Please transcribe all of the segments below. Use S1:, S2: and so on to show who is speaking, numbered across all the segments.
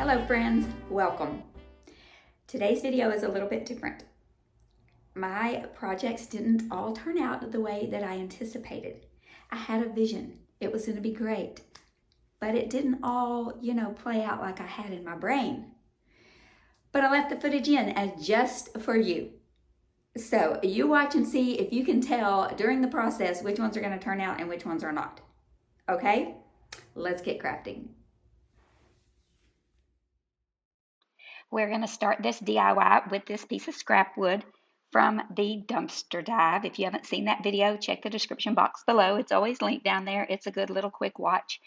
S1: Hello friends, welcome. Today's video is a little bit different. My projects didn't all turn out the way that I anticipated. I had a vision. It was going to be great, but it didn't all, play out like I had in my brain. But I left the footage in as just for you. So you watch and see if you can tell during the process which ones are going to turn out and which ones are not. Okay, let's get crafting. We're going to start this DIY with this piece of scrap wood from the dumpster dive. If you haven't seen that video, check the description box below. It's always linked down there. It's a good little quick watch.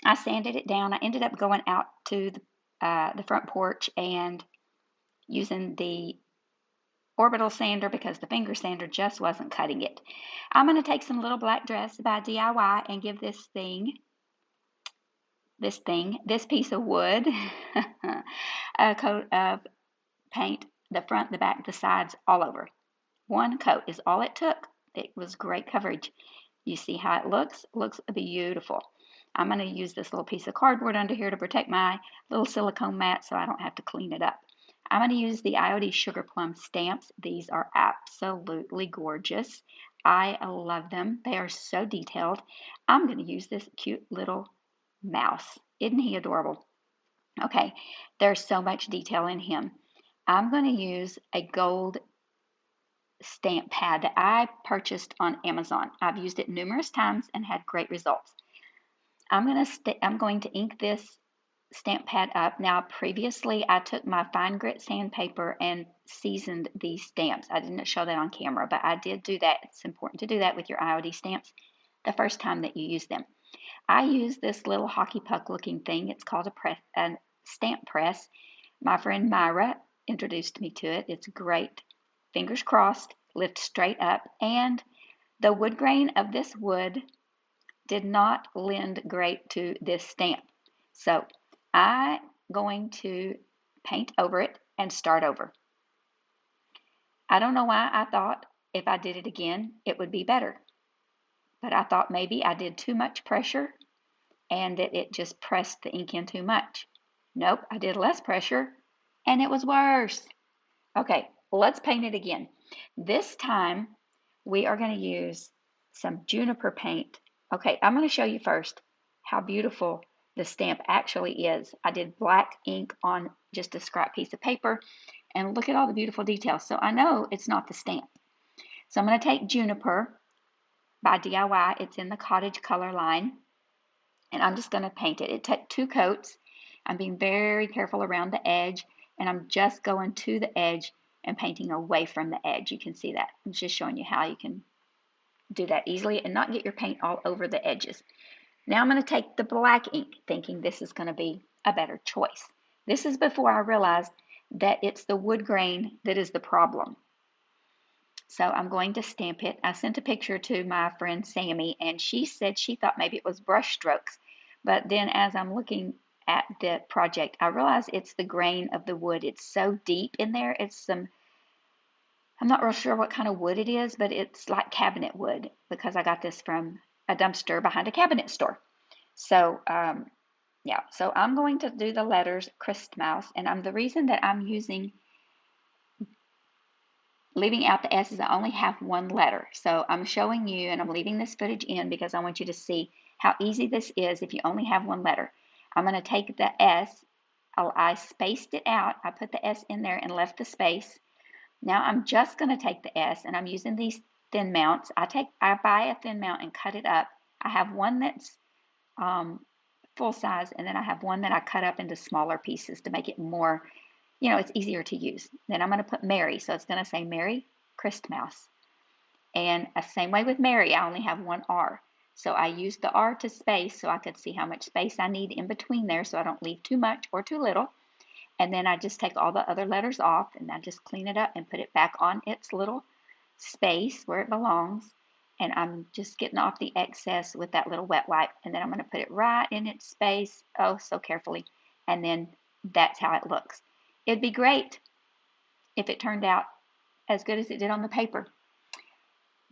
S1: I sanded it down. I ended up going out to the front porch and using the orbital sander because the finger sander just wasn't cutting it. I'm going to take some Little Black Dress by DIY and give this piece of wood a coat of paint, the front, the back, the sides, all over. One coat is all it took. It was great coverage. You see how it looks? It looks beautiful. I'm going to use this little piece of cardboard under here to protect my little silicone mat so I don't have to clean it up. I'm going to use the IOD Sugar Plum stamps. These are absolutely gorgeous. I love them. They are so detailed. I'm going to use this cute little mouse. Isn't he adorable? Okay, there's so much detail in him. I'm going to use a gold stamp pad that I purchased on Amazon. I've used it numerous times and had great results. I'm going to ink this stamp pad up. Now, previously I took my fine grit sandpaper and seasoned these stamps. I didn't show that on camera, but I did do that. It's important to do that with your IOD stamps the first time that you use them. I use this little hockey puck looking thing. It's called a stamp press. My friend Myra introduced me to it. It's great. Fingers crossed, lift straight up. And the wood grain of this wood did not lend great to this stamp. So I'm going to paint over it and start over. I don't know why I thought if I did it again, it would be better. But I thought maybe I did too much pressure and that it just pressed the ink in too much. Nope, I did less pressure and it was worse. Okay, let's paint it again. This time we are going to use some juniper paint. Okay, I'm going to show you first how beautiful the stamp actually is. I did black ink on just a scrap piece of paper and look at all the beautiful details. So I know it's not the stamp. So I'm going to take Juniper by DIY. It's in the cottage color line. And I'm just going to paint it. It took 2 coats. I'm being very careful around the edge. And I'm just going to the edge and painting away from the edge. You can see that. I'm just showing you how you can do that easily and not get your paint all over the edges. Now I'm going to take the black ink, thinking this is going to be a better choice. This is before I realized that it's the wood grain that is the problem. So I'm going to stamp it. I sent a picture to my friend Sammy, and she said she thought maybe it was brush strokes. But then as I'm looking at the project, I realized it's the grain of the wood. It's so deep in there. I'm not real sure what kind of wood it is, but it's like cabinet wood because I got this from a dumpster behind a cabinet store. So, yeah, so I'm going to do the letters Christmas, and the reason that I'm leaving out the S's, I only have one letter. So I'm showing you, and I'm leaving this footage in because I want you to see how easy this is if you only have one letter. I'm going to take the S. I spaced it out. I put the S in there and left the space. Now I'm just going to take the S, and I'm using these thin mounts. I buy a thin mount and cut it up. I have one that's full size, and then I have one that I cut up into smaller pieces to make it more, it's easier to use. Then I'm going to put Merry, so it's going to say Merry Christmas. And the same way with Mary, I only have one R. So I used the R to space so I could see how much space I need in between there so I don't leave too much or too little. And then I just take all the other letters off and I just clean it up and put it back on its little space where it belongs. And I'm just getting off the excess with that little wet wipe. And then I'm going to put it right in its space, oh, so carefully. And then that's how it looks. It'd be great if it turned out as good as it did on the paper.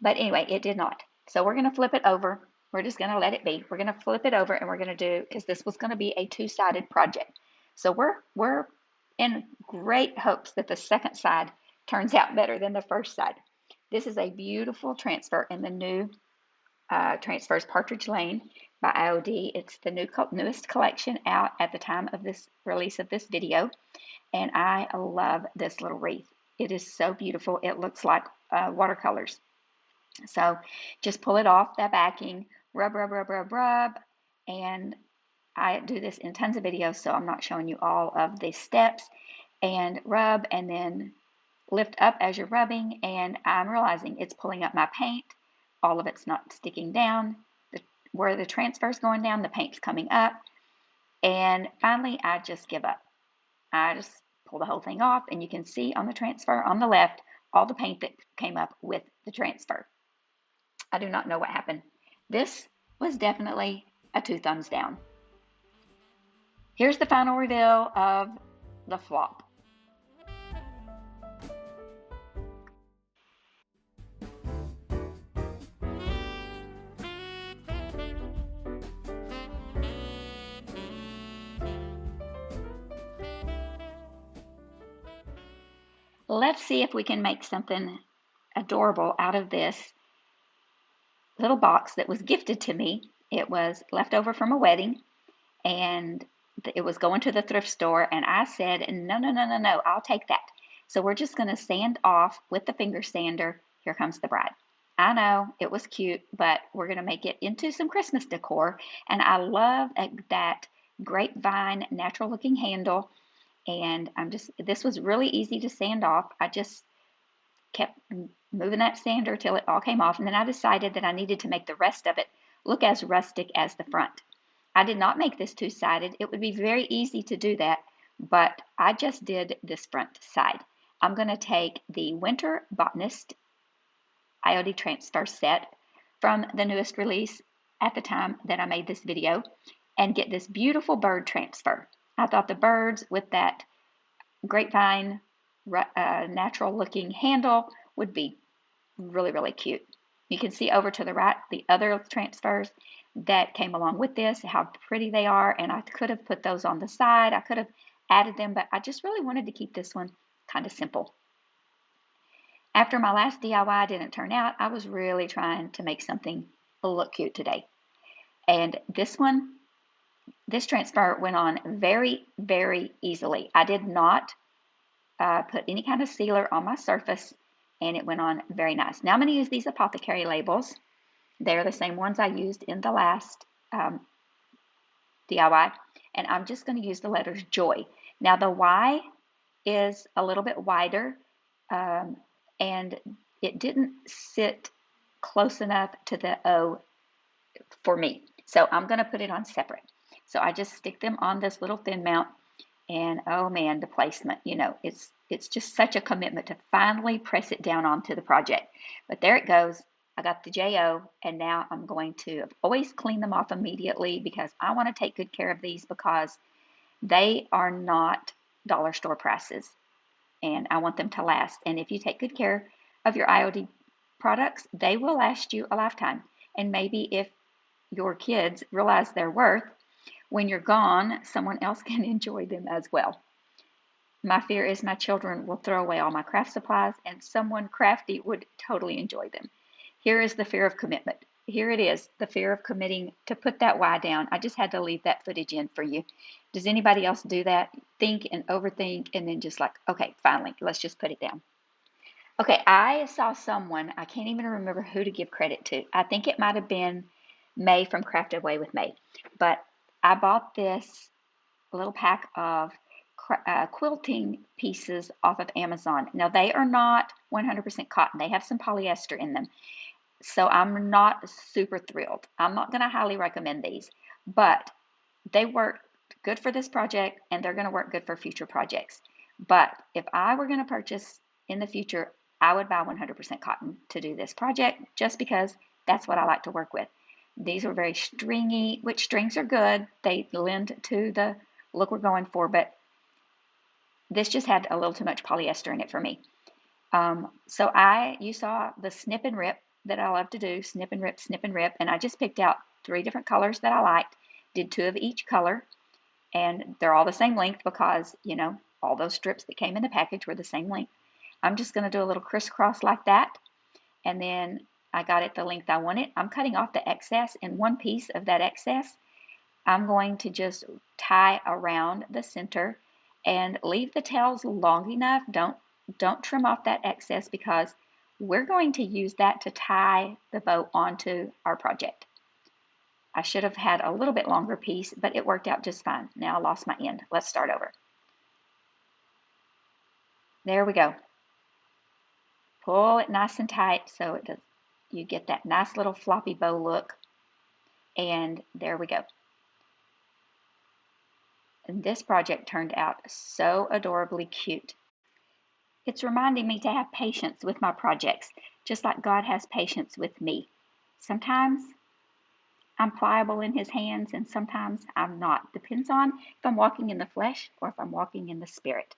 S1: But anyway, it did not. So we're going to flip it over. We're just going to let it be. We're going to flip it over and we're going to do, because this was going to be a 2-sided project. So we're in great hopes that the second side turns out better than the first side. This is a beautiful transfer in the new transfers Partridge Lane by IOD. It's the newest collection out at the time of this release of this video, and I love this little wreath. It is so beautiful. It looks like watercolors. So just pull it off that backing, rub, rub, rub, rub, rub, and I do this in tons of videos, so I'm not showing you all of the steps, and rub and then lift up as you're rubbing, and I'm realizing it's pulling up my paint. All of it's not sticking down. Where the transfer is going down, the paint's coming up, and finally I just give up. I just pull the whole thing off, and you can see on the transfer on the left all the paint that came up with the transfer. I do not know what happened. This was definitely a 2 thumbs down. Here's the final reveal of the flop. Let's see if we can make something adorable out of this little box that was gifted to me. It was left over from a wedding, and it was going to the thrift store, and I said, no, no, no, no, no, I'll take that. So we're just going to sand off with the finger sander. Here comes the bride. I know it was cute, but we're going to make it into some Christmas decor, and I love that grapevine natural looking handle. And this was really easy to sand off. I just kept moving that sander till it all came off, and then I decided that I needed to make the rest of it look as rustic as the front. I did not make this 2-sided. It would be very easy to do that, but I just did this front side. I'm going to take the Winter Botanist IOD transfer set from the newest release at the time that I made this video and get this beautiful bird transfer. I thought the birds with that grapevine natural looking handle would be really, really cute. You can see over to the right the other transfers that came along with this, how pretty they are, and I could have put those on the side. I could have added them, but I just really wanted to keep this one kind of simple. After my last DIY didn't turn out, I was really trying to make something look cute today. And this transfer went on very, very easily. I did not put any kind of sealer on my surface, and it went on very nice. Now I'm going to use these apothecary labels. They're the same ones I used in the last DIY, and I'm just going to use the letters Joy. Now the Y is a little bit wider, and it didn't sit close enough to the O for me, so I'm going to put it on separate. So I just stick them on this little thin mount, and oh man, the placement, it's just such a commitment to finally press it down onto the project. But there it goes. I got the JO, and now I'm going to always clean them off immediately because I want to take good care of these because they are not dollar store prices, and I want them to last. And if you take good care of your IOD products, they will last you a lifetime. And maybe if your kids realize their worth, when you're gone, someone else can enjoy them as well. My fear is my children will throw away all my craft supplies, and someone crafty would totally enjoy them. Here is the fear of commitment. Here it is, the fear of committing to put that Y down. I just had to leave that footage in for you. Does anybody else do that? Think and overthink, and then just like, okay, finally, let's just put it down. Okay, I saw someone, I can't even remember who to give credit to. I think it might have been May from Crafted Away with May. But I bought this little pack of quilting pieces off of Amazon. Now, they are not 100% cotton. They have some polyester in them. So I'm not super thrilled. I'm not going to highly recommend these, but they work good for this project, and they're going to work good for future projects. But if I were going to purchase in the future, I would buy 100% cotton to do this project just because that's what I like to work with. These are very stringy, which strings are good. They lend to the look we're going for, but this just had a little too much polyester in it for me. So you saw the snip and rip that I love to do, snip and rip, and I just picked out 3 different colors that I liked, did 2 of each color, and they're all the same length because, you know, all those strips that came in the package were the same length. I'm just going to do a little crisscross like that, and then I got it the length I wanted. I'm cutting off the excess, and one piece of that excess I'm going to just tie around the center and leave the tails long enough. Don't trim off that excess because we're going to use that to tie the bow onto our project. I should have had a little bit longer piece, but it worked out just fine. Now I lost my end. Let's start over. There we go. Pull it nice and tight so it does, you get that nice little floppy bow look. And there we go. And this project turned out so adorably cute. It's reminding me to have patience with my projects, just like God has patience with me. Sometimes I'm pliable in His hands, and sometimes I'm not. Depends on if I'm walking in the flesh or if I'm walking in the spirit.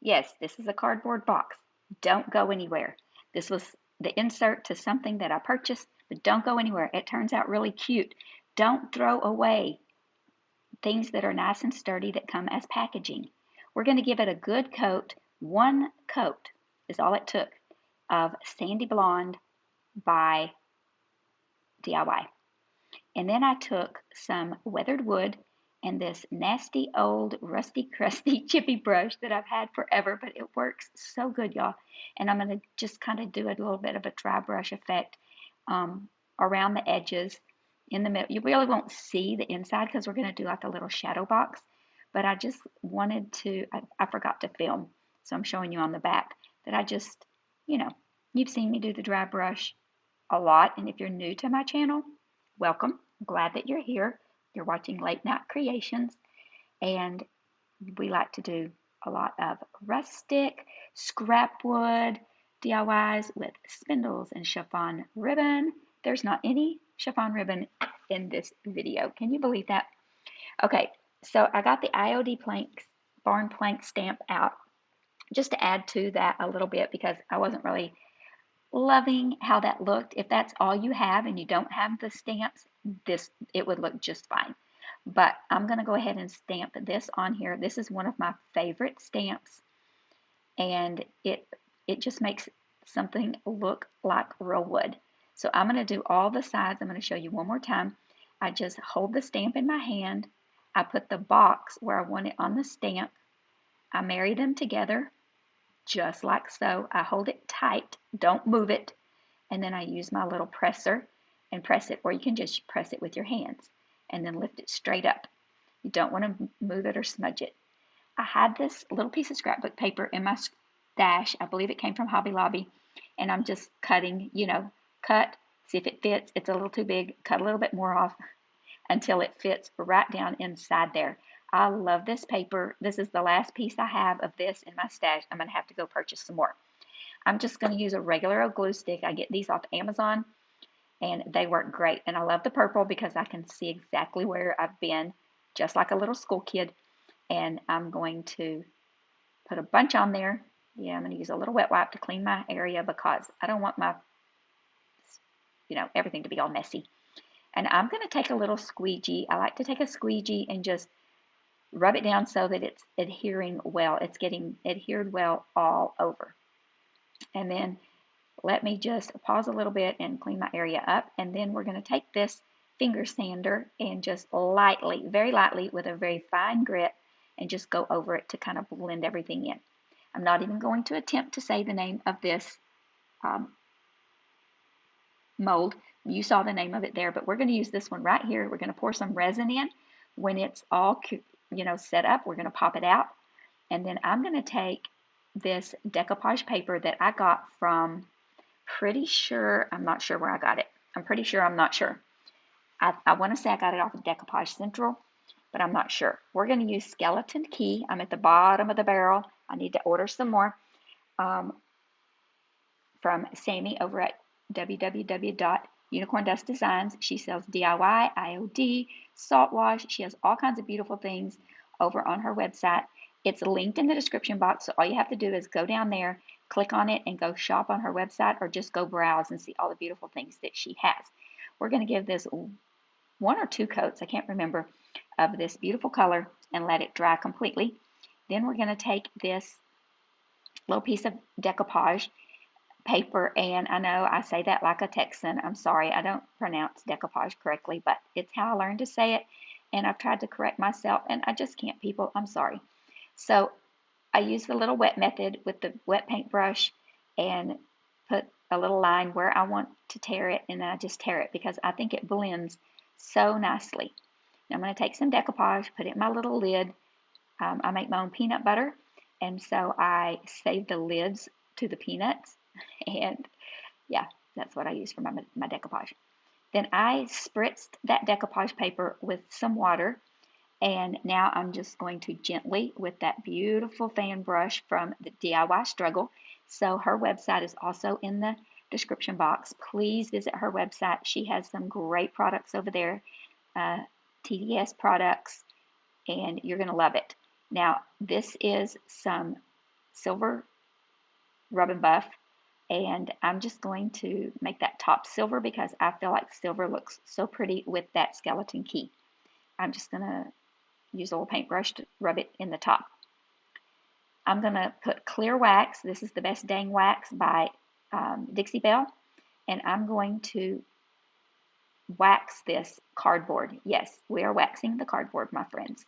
S1: Yes, this is a cardboard box. Don't go anywhere. This was the insert to something that I purchased, but don't go anywhere. It turns out really cute. Don't throw away things that are nice and sturdy that come as packaging. We're going to give it a good coat. One coat is all it took of Sandy Blonde by DIY. And then I took some weathered wood and this nasty old rusty crusty chippy brush that I've had forever, but it works so good, y'all. And I'm going to just kind of do a little bit of a dry brush effect around the edges in the middle. You really won't see the inside because we're going to do like a little shadow box, but I just wanted to, I forgot to film, so I'm showing you on the back that I just, you know, you've seen me do the dry brush a lot, and if you're new to my channel, welcome. I'm glad that you're here. You're watching Late Night Creations, and we like to do a lot of rustic, scrap wood DIYs with spindles and chiffon ribbon. There's not any chiffon ribbon in this video. Can you believe that? Okay, so I got the IOD barn plank stamp out just to add to that a little bit because I wasn't really loving how that looked. If that's all you have and you don't have the stamps, it would look just fine. But I'm going to go ahead and stamp this on here. This is one of my favorite stamps, and it just makes something look like real wood. So I'm going to do all the sides. I'm going to show you one more time. I just hold the stamp in my hand. I put the box where I want it on the stamp. I marry them together just like so. I hold it tight, don't move it, and then I use my little presser and press it, or you can just press it with your hands and then lift it straight up. You don't want to move it or smudge it. I had this little piece of scrapbook paper in my stash. I believe it came from Hobby Lobby, and I'm just cutting, cut, see if it fits. It's a little too big, cut a little bit more off until it fits right down inside there. I love this paper. This is the last piece I have of this in my stash. I'm going to have to go purchase some more. I'm just going to use a regular old glue stick. I get these off Amazon, and they work great. And I love the purple because I can see exactly where I've been, just like a little school kid. And I'm going to put a bunch on there. Yeah, I'm going to use a little wet wipe to clean my area because I don't want my, everything to be all messy. And I'm going to take a little squeegee. I like to take a squeegee and just rub it down so that it's adhering well. It's getting adhered well all over. And then let me just pause a little bit and clean my area up. And then we're going to take this finger sander and just lightly, very lightly, with a very fine grit, and just go over it to kind of blend everything in. I'm not even going to attempt to say the name of this mold. You saw the name of it there, but we're going to use this one right here. We're going to pour some resin in. When it's all set up, we're going to pop it out. And then I'm going to take this decoupage paper that I got from, I'm not sure where I got it. I'm not sure. I want to say I got it off of Decoupage Central, but I'm not sure. We're going to use Skeleton Key. I'm at the bottom of the barrel. I need to order some more from Sammy over at www.unicorndustdesigns. She sells DIY, IOD, Saltwash. She has all kinds of beautiful things over on her website. It's linked in the description box, so all you have to do is go down there, click on it, and go shop on her website, or just go browse and see all the beautiful things that she has. We're going to give this 1 or 2 coats, I can't remember, of this beautiful color and let it dry completely. Then we're going to take this little piece of decoupage paper, and I know I say that like a Texan. I'm sorry, I don't pronounce decoupage correctly, but it's how I learned to say it, and I've tried to correct myself, and I just can't, people. I'm sorry. So I use the little wet method with the wet paintbrush and put a little line where I want to tear it, and then I just tear it because I think it blends so nicely. Now I'm going to take some decoupage, put it in my little lid. I make my own peanut butter, and so I save the lids to the peanuts, and yeah, that's what I use for my decoupage. Then I spritzed that decoupage paper with some water, and now I'm just going to gently, with that beautiful fan brush from the DIY Struggle. So her website is also in the description box. Please visit her website. She has some great products over there, TDS products, and you're going to love it. Now, this is some silver rub and buff, and I'm just going to make that top silver because I feel like silver looks so pretty with that skeleton key. I'm just going to use a little paintbrush to rub it in the top. I'm going to put clear wax. This is the Best Dang Wax by Dixie Belle, and I'm going to wax this cardboard. Yes, we are waxing the cardboard, my friends.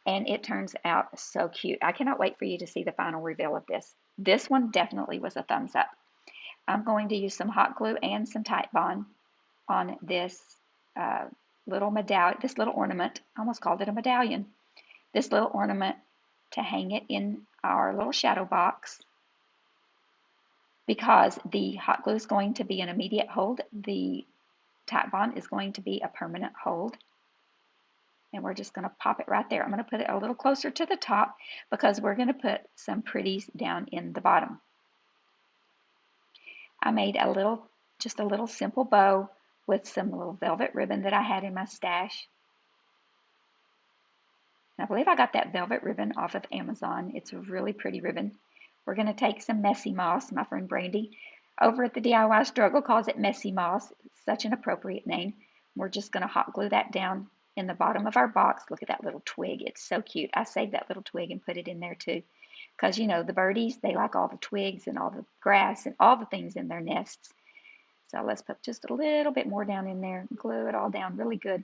S1: And it turns out so cute. I cannot wait for you to see the final reveal of this. This one definitely was a thumbs up. I'm going to use some hot glue and some Titebond on this little medallion, this little ornament. I almost called it a medallion. This little ornament to hang it in our little shadow box. Because the hot glue is going to be an immediate hold, the Titebond is going to be a permanent hold. And we're just going to pop it right there. I'm going to put it a little closer to the top because we're going to put some pretties down in the bottom. I made just a little simple bow with some little velvet ribbon that I had in my stash. And I believe I got that velvet ribbon off of Amazon. It's a really pretty ribbon. We're going to take some messy moss. My friend Brandy over at the DIY Struggle calls it messy moss. It's such an appropriate name. We're just going to hot glue that down in the bottom of our box. Look at that little twig. It's so cute. I saved that little twig and put it in there too. Because, you know, the birdies, they like all the twigs and all the grass and all the things in their nests. So let's put just a little bit more down in there. Glue it all down really good.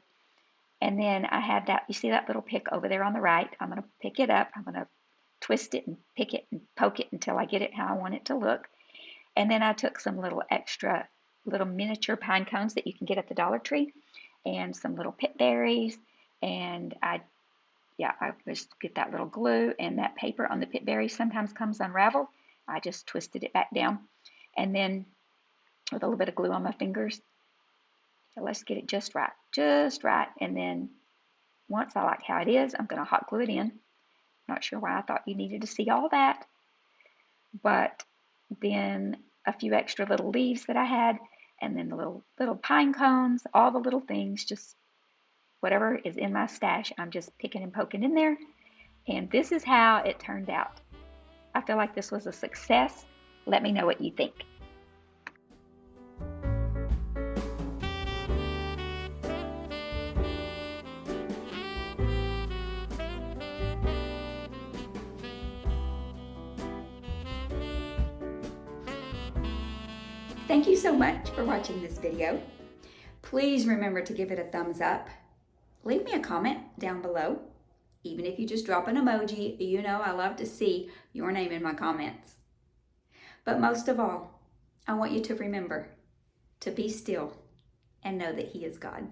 S1: And then I had that, you see that little pick over there on the right? I'm going to pick it up. I'm going to twist it and pick it and poke it until I get it how I want it to look. And then I took some little extra little miniature pine cones that you can get at the Dollar Tree, and some little pit berries, and I just get that little glue, and that paper on the pit berries sometimes comes unraveled. I just twisted it back down, and then with a little bit of glue on my fingers, let's get it just right, and then once I like how it is, I'm going to hot glue it in. Not sure why I thought you needed to see all that, but then a few extra little leaves that I had, and then the little pine cones, all the little things, just whatever is in my stash, I'm just picking and poking in there. And this is how it turned out. I feel like this was a success. Let me know what you think. Thank you so much for watching this video. Please remember to give it a thumbs up. Leave me a comment down below. Even if you just drop an emoji, you know I love to see your name in my comments. But most of all, I want you to remember to be still and know that He is God.